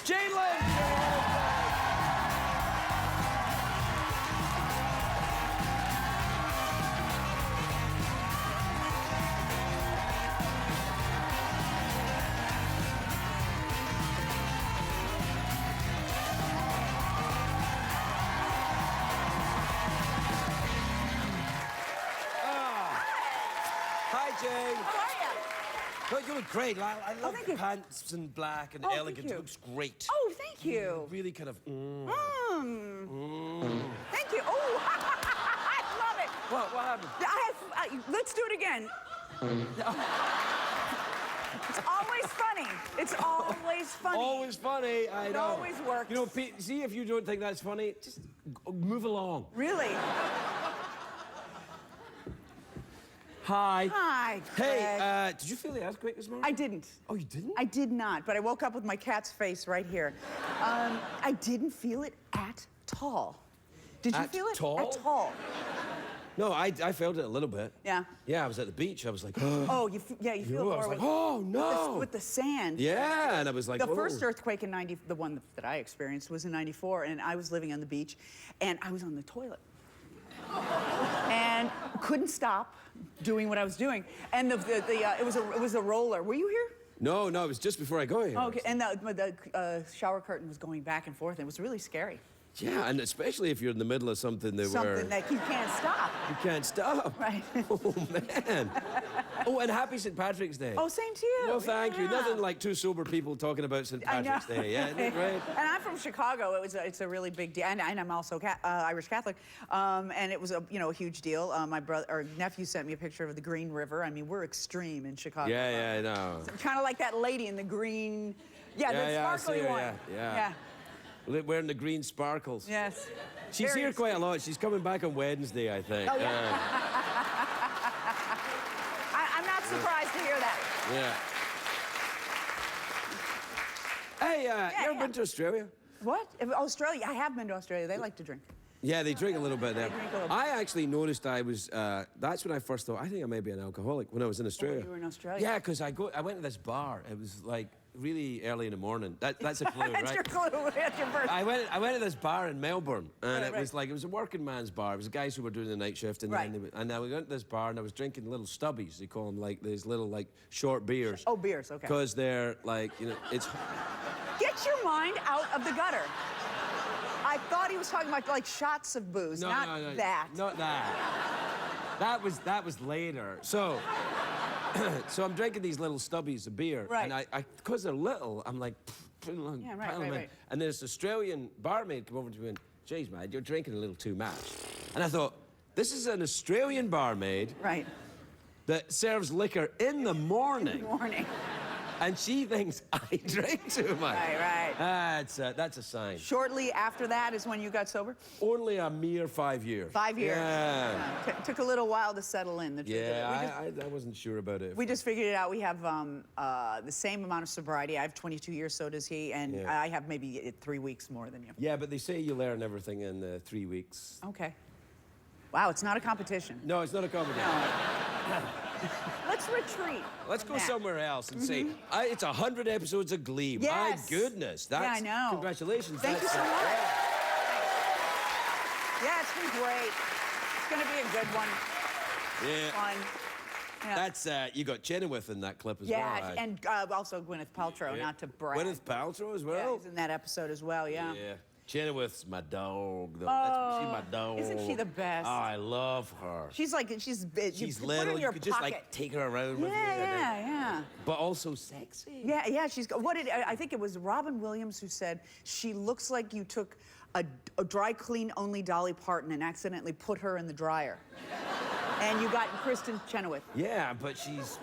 Jane Lynch! Hi, Jane. How are you? Oh, you look great. I love thank the you. pants in black and Thank elegant. you. It looks great. Oh, thank you. Really kind of. Thank you. Oh, I love it. What happened? Let's do it again. It's always funny. It's always funny. Always funny. I know. always works. You know, Pete, see if you don't think that's funny, just move along. Really? Hi. Hi, Craig. Hey, did you feel the earthquake this morning? I didn't. Oh, you didn't? I did not, but I woke up with my cat's face right here. I didn't feel it at all. Did you At feel it? all? At all. No, I felt it a little bit. Yeah. Yeah, I was at the beach. I was like, Oh, you feel I more was like, with, oh no. with the sand. Yeah, and I was like, The whoa. first earthquake in '90, the one that I experienced, was in '94, and I was living on the beach, and I was on the toilet. And couldn't stop doing what I was doing. And it was a roller. Were you here? No, it was just before I got here. Oh, okay. And the shower curtain was going back and forth, and it was really scary. Yeah, and especially if you're in the middle of something that Something that you can't stop. you can't stop. Right. Oh, man. Oh, and happy St. Patrick's Day. Oh, same to you. Well, thank you. Yeah. Nothing like two sober people talking about St. I know. Patrick's Day. Yeah, isn't it great? And I'm from Chicago. It's a really big deal, and I'm also Irish Catholic, and it was a huge deal. My brother or nephew sent me a picture of the Green River. I mean, we're extreme in Chicago. Yeah, I know. Kind of like that lady in the green. Yeah, the I see sparkly her, one. yeah. Wearing the green sparkles. Yes. She's Very here quite a lot. She's coming back on Wednesday, I think. Oh, yeah. I'm not surprised to hear that. Yeah. Hey, you ever been to Australia? What? Australia? I have been to Australia. They like to drink. Yeah, they drink a little bit there. They drink a little bit. I actually noticed I was, that's when I first thought, I think I may be an alcoholic when I was in Australia. you were in Australia? Yeah, because I went to this bar. It was like really early in the morning. That's a clue, That's right? your clue. That's your first. I went to this bar in Melbourne, and Right, it was a working man's bar. It was the guys who were doing the night shift, and Right. and I went to this bar, and I was drinking little stubbies. They call them like these little short beers. Oh, beers. Okay. Because they're like it's. Get your mind out of the gutter. I thought he was talking about like shots of booze, not that. Not that. That was later. So. So I'm drinking these little stubbies of beer, Right. and I because they're little, I'm like, put them on, Yeah, right, pile them right, in. right. And this Australian barmaid came over to me and, "Geez, man, you're drinking a little too much." And I thought, this is an Australian barmaid Right. that serves liquor in the morning, Good morning. and she thinks I drink too much. Right. That's a sign. Shortly after that is when you got sober? Only a mere 5 years. 5 years. Yeah. Took a little while to settle in. Yeah, I wasn't sure about it. We just figured it out. We have the same amount of sobriety. I have 22 years, so does he, and Yeah. I have maybe 3 weeks more than you. Yeah, but they say you learn everything in 3 weeks. Okay. Wow, it's not a competition. No, it's not a competition. Let's retreat. Let's from go that. somewhere else and say, it's 100 episodes of Glee. Yes. My goodness. That's, Yeah, I know. Congratulations. Thank you That's, so much. Yeah, it's been great. It's going to be a good one. Yeah. Fun. Yeah. That's, you got Chenoweth in that clip as well. Yeah, and also Gwyneth Paltrow, not to brag. Gwyneth Paltrow as Yeah, well? he's in that episode as well, yeah. Yeah. Chenoweth's my dog. Though. Oh, She's my dog. isn't she the best? Oh, I love her. She's big. She's you put her little. in your You could just pocket. like take her around with you. Yeah. But also sexy. Yeah, she's got, I think it was Robin Williams who said, she looks like you took a dry clean only Dolly Parton and accidentally put her in the dryer. And you got Kristen Chenoweth. Yeah, but she's...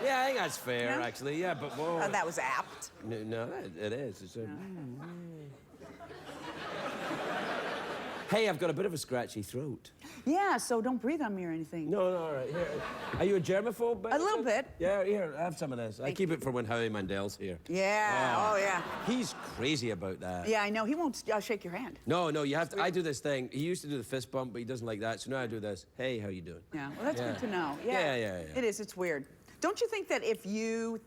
Yeah, I think that's fair, No? actually. Yeah, but whoa. That was apt. No, it is. It's a... Hey, I've got a bit of a scratchy throat. Yeah, so don't breathe on me or anything. No, all right. Here. Are you a germaphobe? A little bit. Yeah, here, have some of this. I keep it for when Howie Mandel's here. Yeah, oh yeah. He's crazy about that. Yeah, I know. He won't shake your hand. No, you have to. I do this thing. He used to do the fist bump, but he doesn't like that. So now I do this. Hey, how you doing? Yeah, well, that's good to know. Yeah. It is. It's weird. Don't you think that if you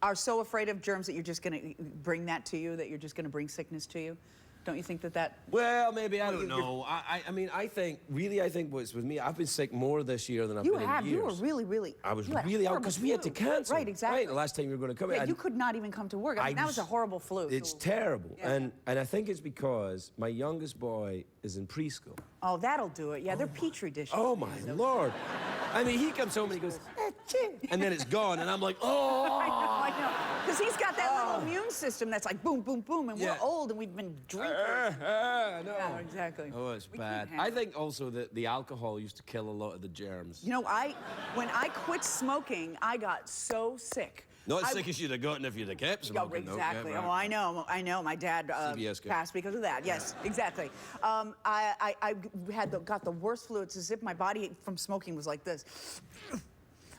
are so afraid of germs that you're just going to bring that to you, that you're just going to bring sickness to you? Don't you think that? Well, maybe, I don't know. I mean, I think what's with me, I've been sick more this year than I've been in years. You were really... I was really out because we had to cancel. Right, exactly. Right, the last time you were going to come. Yeah, you could not even come to work. I mean, that was a horrible flu. It's terrible. Yeah. And I think it's because my youngest boy is in preschool. Oh, that'll do it. Yeah, they're Petri dishes. Oh, my Lord. I mean, he comes home and he goes, and then it's gone, and I'm like, oh. I know. Because he's got that little immune system that's like boom, boom, boom, and we're old and we've been drinking. No. Yeah, exactly. Oh, it's bad. I think also that the alcohol used to kill a lot of the germs. You know, when I quit smoking, I got so sick. Not as sick as you'd have gotten if you'd have kept smoking. Exactly. Yeah, right. Oh, I know. My dad passed because of that. Yes, exactly. I got the worst flu. It's as if my body from smoking was like this.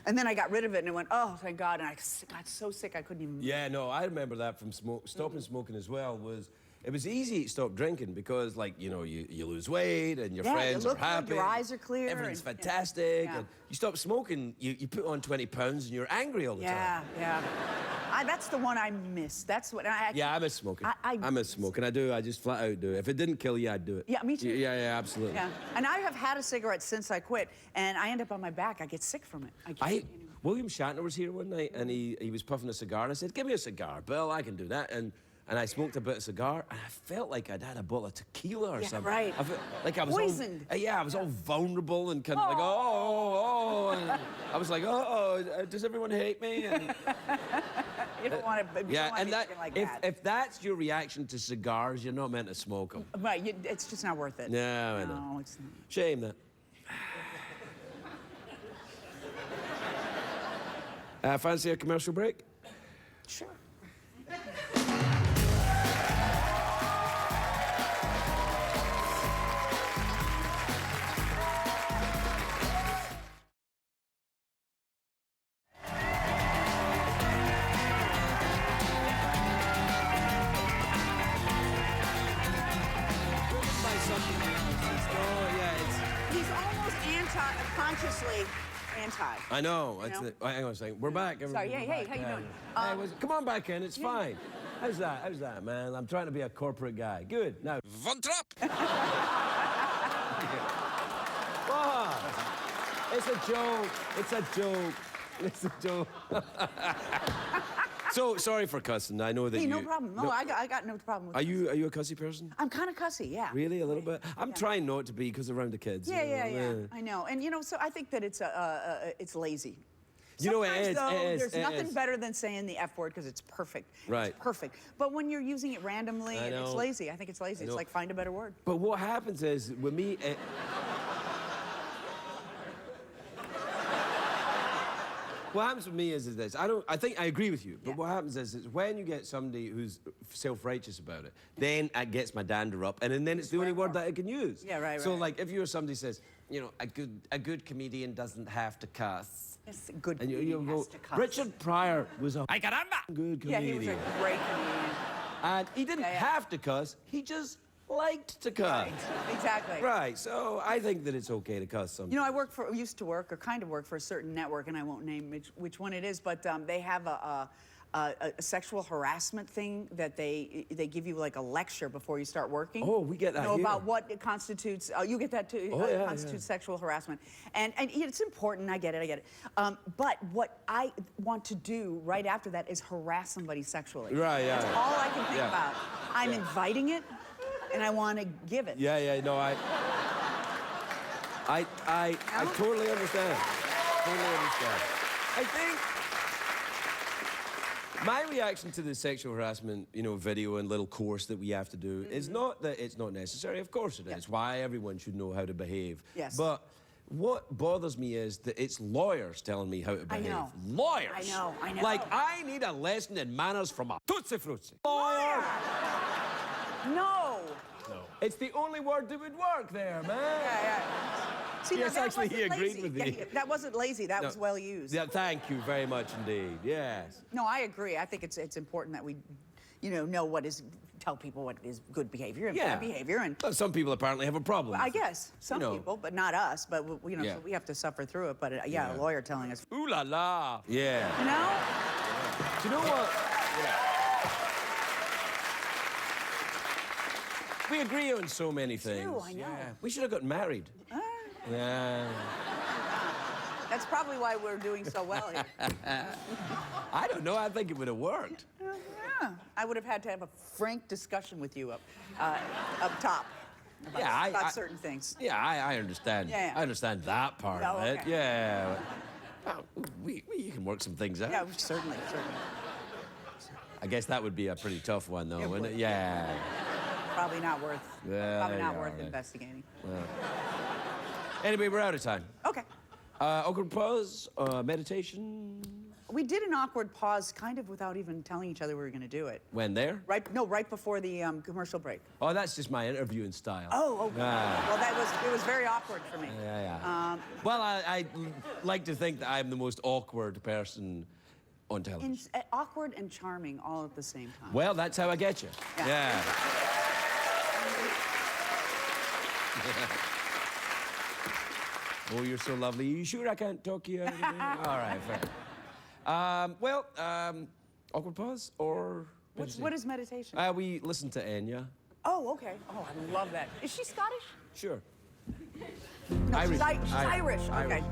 And then I got rid of it and it went, oh, thank God. And I got so sick I couldn't even... Yeah, no, I remember that from stopping smoking as well. It was easy to stop drinking because, like, you know, you lose weight and your friends are happy. Good, your eyes are clear. Everything's fantastic. Yeah. And you stop smoking, you put on 20 pounds and you're angry all the time. Yeah. That's the one I miss. That's what I... Yeah, I miss smoking. I miss smoking. I do. I just flat out do it. If it didn't kill you, I'd do it. Yeah, me too. Yeah, absolutely. Yeah. And I have had a cigarette since I quit, and I end up on my back. I get sick from it. William Shatner was here one night, and he was puffing a cigar, and I said, give me a cigar, Bill, I can do that. And I smoked a bit of cigar, and I felt like I'd had a bottle of tequila or something. Right. I felt like I was poisoned. I was all vulnerable and kind of like, and I was like, does everyone hate me? And, you don't want to. If that's your reaction to cigars, you're not meant to smoke them. Right. It's just not worth it. No, I know. No, it's not. Shame that. Fancy a commercial break? Sure. He's almost consciously anti. I know. Hang on a second. We're back. Sorry. Hey, how you doing? Come on back in. It's fine. How's that, man? I'm trying to be a corporate guy. Good. Now. Von Trapp. It's a joke. It's a joke. So sorry for cussing. I know that no problem. No, I got no problem with Are you a cussy person? I'm kind of cussy, yeah. Really, a little bit? I'm trying not to be because around the kids. Yeah. I know. And so I think that it's lazy. You know, it is. There's nothing better than saying the F word because it's perfect. Right. It's perfect. But when you're using it randomly, it's lazy. I think it's lazy. It's like, find a better word. But what happens is, with me... What happens with me is this. I think I agree with you, but what happens is when you get somebody who's self-righteous about it, then it gets my dander up, and then it's the only word that I can use. Yeah, right. So, like, if you're somebody who says, you know, a good comedian doesn't have to cuss. Yes, a good comedian has to cuss. Richard Pryor was a good comedian. Yeah, he was a great comedian. And he didn't have to cuss, he just liked to cuss. Right, exactly. Right, so I think that it's okay to cuss sometimes. You know, I used to work for a certain network, and I won't name which one it is, but they have a sexual harassment thing that they give you like a lecture before you start working. Oh, we get that here. About what it constitutes. You get that too. Constitutes sexual harassment, and it's important. I get it. But what I want to do right after that is harass somebody sexually. Right. Yeah. That's all I can think about. I'm inviting it, and I want to give it. Yeah. No, I totally understand. I think my reaction to the sexual harassment, video and little course that we have to do is not that it's not necessary. Of course it is. Why everyone should know how to behave. Yes. But what bothers me is that it's lawyers telling me how to behave. I know. Lawyers. I know. Like, I need a lesson in manners from a Tootsie Frutti. Lawyer. No. It's the only word that would work there, man. Yeah. See, yes, actually, he agreed with me. Yeah, that wasn't lazy. That was well used. Yeah, thank you very much indeed. Yes. No, I agree. I think it's important that we, know tell people what is good behavior and bad behavior. And well, some people apparently have a problem. I guess some people, but not us. But so we have to suffer through it. But a lawyer telling us. Ooh la la. Yeah. Do you know what? Yeah. We agree on so many things. True, I know. Yeah. We should have gotten married. Yeah. That's probably why we're doing so well here. I don't know. I think it would have worked. Yeah. I would have had to have a frank discussion with you up top about certain things. Yeah, I understand. Yeah. I understand that part Oh, of it. okay. Yeah. Well, you can work some things out. Yeah, certainly. I guess that would be a pretty tough one, though, It wouldn't it? would. Yeah. Probably not worth. Yeah, probably there not you worth are, then. investigating. Anyway, we're out of time. Okay. Awkward pause, meditation. We did an awkward pause, kind of without even telling each other we were going to do it. When there? Right before the commercial break. Oh, that's just my interviewing style. Oh, okay. Ah. Well, it was very awkward for me. Yeah. Well, I like to think that I'm the most awkward person on television. Awkward and charming all at the same time. Well, that's how I get you. Yeah. Oh, you're so lovely. You sure I can't talk you out of it? All right, fair. Awkward pause or What is meditation? we listen to Enya. Oh, okay. Oh, I love that. Is she Scottish? Sure. No, Irish. she's Irish. Okay. Irish.